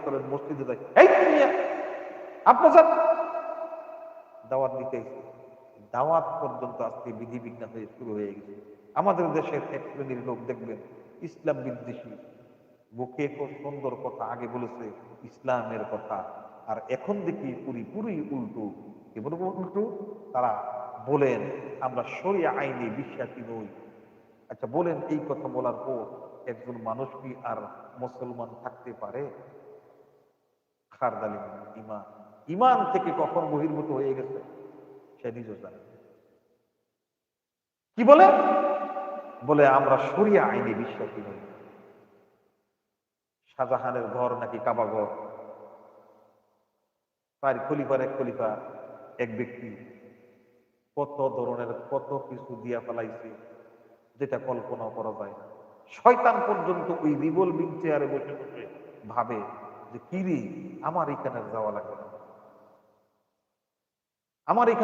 করেন, মসজিদে যায়, এই আপনার যান দাওয়াত দিতে, দাওয়াত পর্যন্ত আজকে বিধিবিজ্ঞান হয়ে শুরু হয়ে গেছে। আমাদের দেশের এক শ্রেণীর লোক দেখবেন ইসলাম বিদ্বেষী, মুখে খুব সুন্দর কথা আগে বলেছে ইসলামের কথা, আর এখন দেখি পুরি উল্টো। কি বলবো উল্টো? তারা বলেন আমরা শরিয়া আইনে বিশ্বাসী নই। আচ্ছা বলেন, এই কথা বলার পর একজন মানুষ কি আর মুসলমান থাকতে পারে? খারদালি ইমান, ইমান থেকে কখন বহির্ভূত হয়ে গেছে সে নিজেও জানে। কি বলে? বলে আমরা শরিয়া আইনে বিশ্বাসী নই। শাহজাহানের ঘর নাকি কাবা ঘর, তার খলিফার এক খলিফা এক ব্যক্তি কত ধরনের কত কিছু দিয়া ফেলাইছে যেটা কল্পনা করা যায় না। শয়তান পর্যন্ত ওই রিভলভিং চেয়ারে বসে বসে ভাবে যে কি রে, আমার এখানে যাওয়া লাগবে না, আমার এখানে